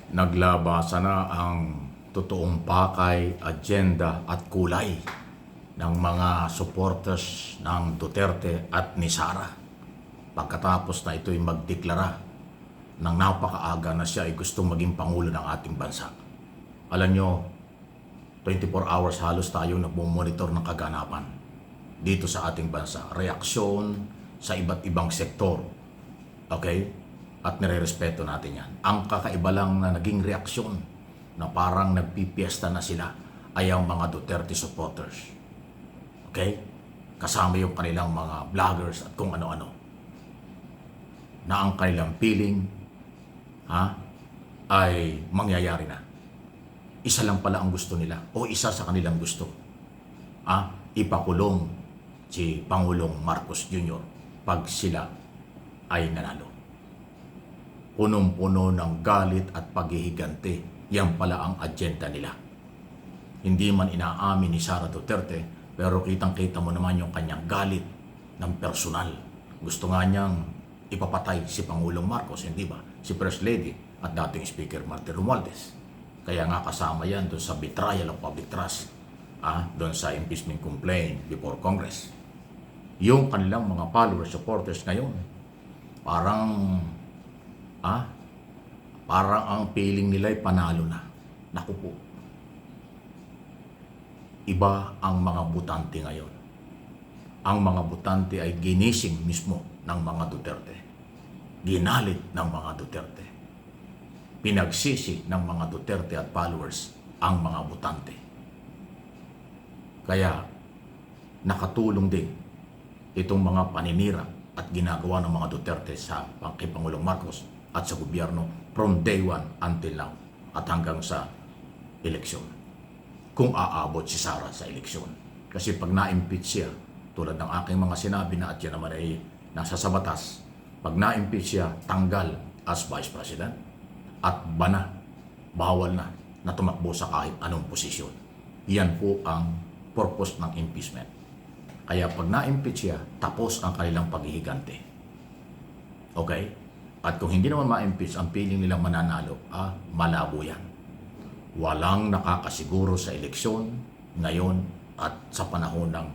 Naglabasa na ang totoong pakay, agenda at kulay ng mga supporters ng Duterte at ni Sara pagkatapos na ito'y magdeklara ng napakaaga na siya ay gustong maging Pangulo ng ating bansa. Alam nyo, 24 hours halos tayo nagmumonitor ng kaganapan dito sa ating bansa. Reaksyon sa iba't ibang sektor. Okay? At nire-respeto natin yan. Ang kakaiba lang na naging reaksyon na parang nagpipiesta na sila ay ang mga Duterte supporters. Okay? Kasama yung kanilang mga vloggers at kung ano-ano. Na ang kanilang feeling ay mangyayari na. Isa lang pala ang gusto nila o isa sa kanilang gusto. Ipakulong si Pangulong Marcos Jr. pag sila ay nanalo. Punong-puno ng galit at paghihiganti. Yan pala ang agenda nila. Hindi man inaamin ni Sara Duterte, pero kitang-kita mo naman yung kanyang galit ng personal. Gusto nga niyang ipapatay si Pangulong Marcos, hindi ba? Si First Lady at dating Speaker Martin Romualdez. Kaya nga kasama yan doon sa betrayal of public trust, doon sa impeachment complaint before Congress. Yung kanilang mga followers, supporters ngayon, parang ang feeling nila ay panalo na. Naku po. Iba ang mga butante ngayon. Ang mga butante ay ginising mismo ng mga Duterte. Ginalit ng mga Duterte. Pinagsisi ng mga Duterte at followers ang mga butante. Kaya nakatulong din itong mga paninira at ginagawa ng mga Duterte sa kay Pangulong Marcos at sa gobyerno from day one until now at hanggang sa eleksyon. Kung aabot si Sara sa eleksyon. Kasi pag na-impeach siya, tulad ng aking mga sinabi na at yan naman ay nasa sa batas, pag na-impeach siya, tanggal as Vice President at bawal na tumakbo sa kahit anong posisyon. Yan po ang purpose ng impeachment. Kaya pag na-impeach siya, tapos ang kanilang paghihigante. Okay? At kung hindi naman ma-impeach, ang feeling nilang mananalo, malabo yan. Walang nakakasiguro sa eleksyon ngayon at sa panahon ng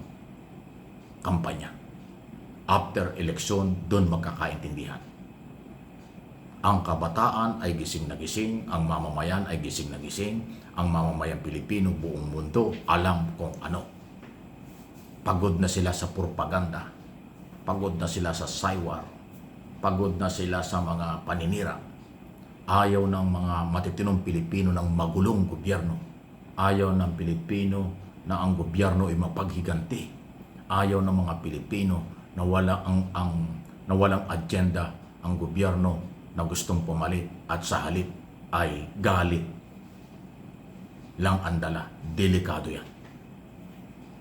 kampanya. After eleksyon, doon magkakaintindihan. Ang kabataan ay gising na gising, ang mamamayan ay gising na gising, ang mamamayan Pilipino buong mundo alam kung ano. Pagod na sila sa propaganda, pagod na sila sa saywar, pagod na sila sa mga paninira. Ayaw ng mga matitinong Pilipino ng magulong gobyerno. Ayaw ng Pilipino na ang gobyerno ay mapaghiganti. Ayaw ng mga Pilipino na walang agenda ang gobyerno na gustong pumalit at sa halip ay galit lang ang dala. Delikado yan.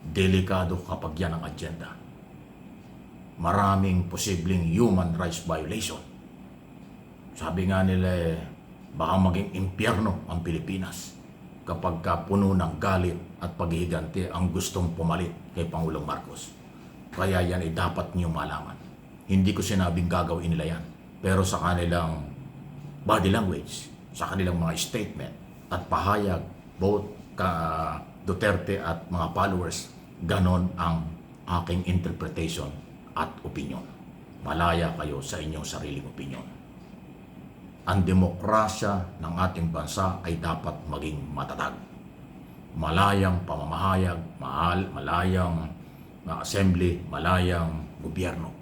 Delikado kapag yan ang agenda. Maraming posibleng human rights violation. Sabi nga nila, baka maging impyerno ang Pilipinas kapag puno ng galit at paghihiganti ang gustong pumalit kay Pangulong Marcos. Kaya yan ay dapat niyo malaman. Hindi ko sinabing gagawin nila yan. Pero sa kanilang body language, sa kanilang mga statement at pahayag, both Duterte at mga followers, ganon ang aking interpretation at opinion. Malaya kayo sa inyong sariling opinion. Ang demokrasya ng ating bansa ay dapat maging matatag. Malayang pamamahayag, malayang assembly, malayang gobyerno.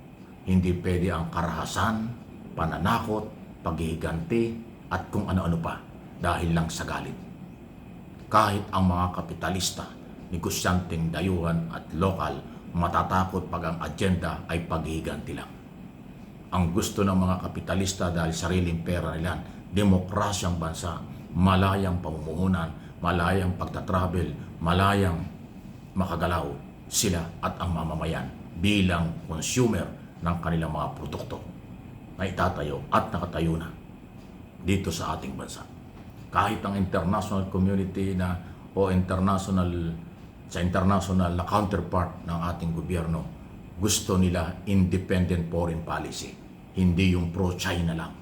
Hindi pwede ang karahasan, pananakot, paghihiganti at kung ano-ano pa dahil lang sa galit. Kahit ang mga kapitalista, negosyanteng dayuhan at lokal, matatakot pag ang agenda ay paghihiganti lang. Ang gusto ng mga kapitalista dahil sariling pera nila, demokrasyang bansa, malayang pamumuhunan, malayang pagtatravel, malayang makagalaw sila at ang mamamayan bilang consumer ng kanilang mga produkto na itatayo at nakatayo na dito sa ating bansa. Kahit ang international community o international na counterpart ng ating gobyerno, gusto nila independent foreign policy. Hindi yung pro-China lang.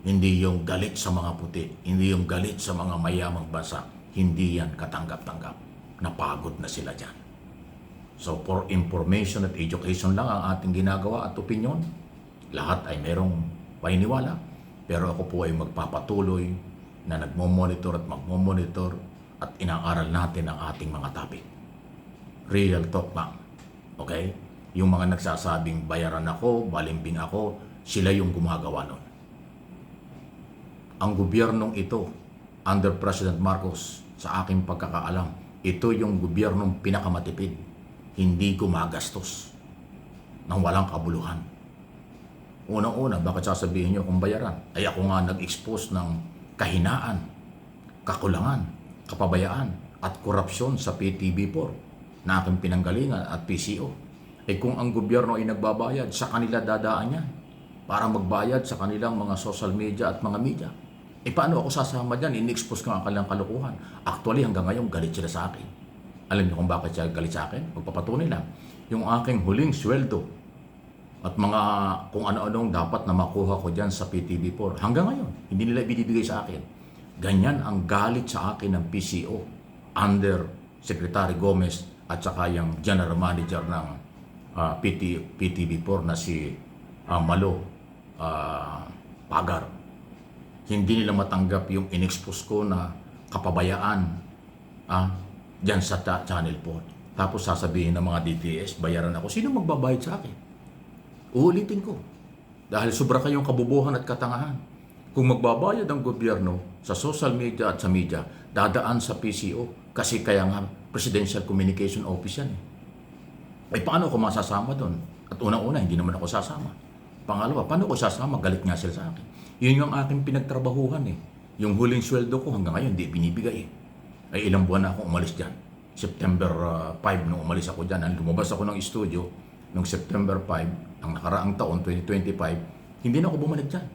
Hindi yung galit sa mga puti, hindi yung galit sa mga mayamang bansa. Hindi yan katanggap-tanggap. Napagod na sila dyan. So for information at education lang ang ating ginagawa at opinion. Lahat ay merong paniniwala. Pero ako po ay magpapatuloy na nagmo-monitor at magmo-monitor at inaaral natin ang ating mga topic. Real talk lang. Okay? Yung mga nagsasabing bayaran ako, balimbing ako, sila yung gumagawa nun. Ang gobyernong ito, under President Marcos, sa aking pagkakaalam, ito yung gobyernong pinakamatipid. Hindi gumagastos ng walang kabuluhan. Unang-una, bakit sasabihin nyo kung bayaran? Ay ako nga nag-expose ng kahinaan, kakulangan, kapabayaan, at korupsyon sa PTV4 na aking pinanggalingan at PCO. Eh kung ang gobyerno ay nagbabayad, sa kanila dadaan yan para magbayad sa kanilang mga social media at mga media. Eh paano ako sasama dyan? In-expose ko ang kanilang kalukuhan. Actually, hanggang ngayon, galit sila sa akin. Alam niyo kung bakit siya galit sa akin? Magpapatunay lang. Yung aking huling sweldo at mga kung ano-anong dapat na makuha ko dyan sa PTV4. Hanggang ngayon, hindi nila ibinibigay sa akin. Ganyan ang galit sa akin ng PCO under Secretary Gomez at saka yung General Manager ng PTV4 na si Malo Pagar. Hindi nila matanggap yung in-expose ko na kapabayaan dyan sa Channel 4. Tapos sasabihin ng mga DTS, bayaran ako. Sino magbabayad sa akin? Uulitin ko. Dahil sobra kayong kabubuhan at katangahan. Kung magbabayad ang gobyerno sa social media at sa media, dadaan sa PCO. Kasi kaya nga Presidential Communication Office yan. Eh paano ako masasama doon? At unang-una, hindi naman ako sasama. Pangalawa, paano ako sasama? Galit nga sila sa akin. Yun yung aking pinagtrabahuhan eh. Yung huling sweldo ko hanggang ngayon, hindi binibigay eh. Ay ilang buwan na akong umalis dyan. September 5 nung umalis ako dyan. Lumabas ako ng studio noong September 5, ang nakaraang taon, 2025, hindi na ako bumalik dyan.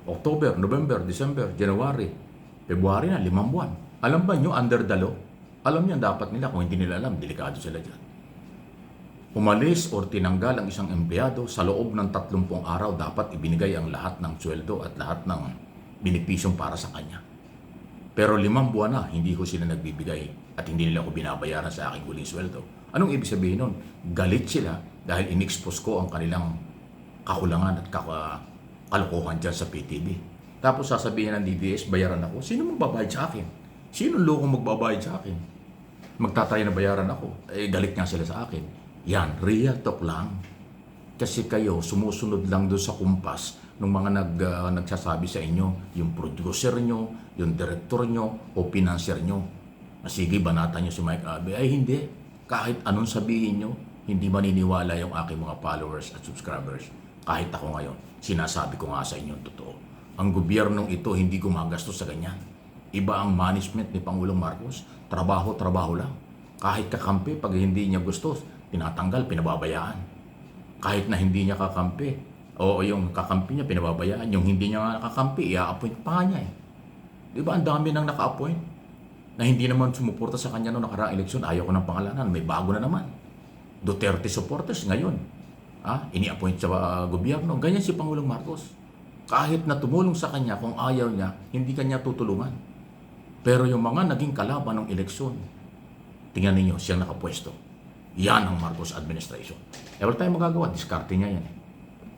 October, November, December, January, February na, 5 buwan. Alam ba nyo, under the law? Alam niyan dapat nila, kung hindi nila alam, delikado sila dyan. Umalis o tinanggal ang isang empleyado sa loob ng 30 araw, dapat ibinigay ang lahat ng sweldo at lahat ng benepisyong para sa kanya. Pero 5 buwan na, hindi ko sila nagbibigay at hindi nila ako binabayaran sa aking huling sweldo. Anong ibig sabihin nun? Galit sila dahil in-expose ko ang kanilang kakulangan at kalokohan dyan sa PTV. Tapos sasabihin ng DDS, bayaran ako. Sino magbabayad sa akin? Sino lokong magbabayad sa akin? Magtatry na bayaran ako. Eh, galit nga sila sa akin. Yan, real talk lang. Kasi kayo, sumusunod lang doon sa kumpas ng mga nagsasabi sa inyo, yung producer nyo, yung director nyo, o financier nyo. Sige, banatan nyo si Mike Abe. Ay hindi. Kahit anong sabihin nyo, hindi maniniwala yung aking mga followers at subscribers. Kahit ako ngayon, sinasabi ko nga sa inyo totoo. Ang gobyernong ito hindi gumagastos sa ganyan. Iba ang management ni Pangulong Marcos. Trabaho lang. Kahit kakampi, pag hindi niya gusto, tinatanggal, pinababayaan. Kahit na hindi niya kakampi, o yung kakampi niya, pinababayaan. Yung hindi niya kakampi, i-appoint pa niya eh. Di ba ang dami nang naka-appoint? Na hindi naman sumuporta sa kanya noong nakaraang eleksyon, ayaw ko ng pangalanan, may bago na naman. Duterte supporters ngayon. Ini-appoint sa gobyerno. Ganyan si Pangulong Marcos. Kahit na tumulong sa kanya, kung ayaw niya, hindi kanya tutulungan. Pero yung mga naging kalaban ng eleksyon, tingnan ninyo, siyang nakapwesto. Yan ang Marcos administration. Eh, wala tayong magagawa, diskarte niya yan eh.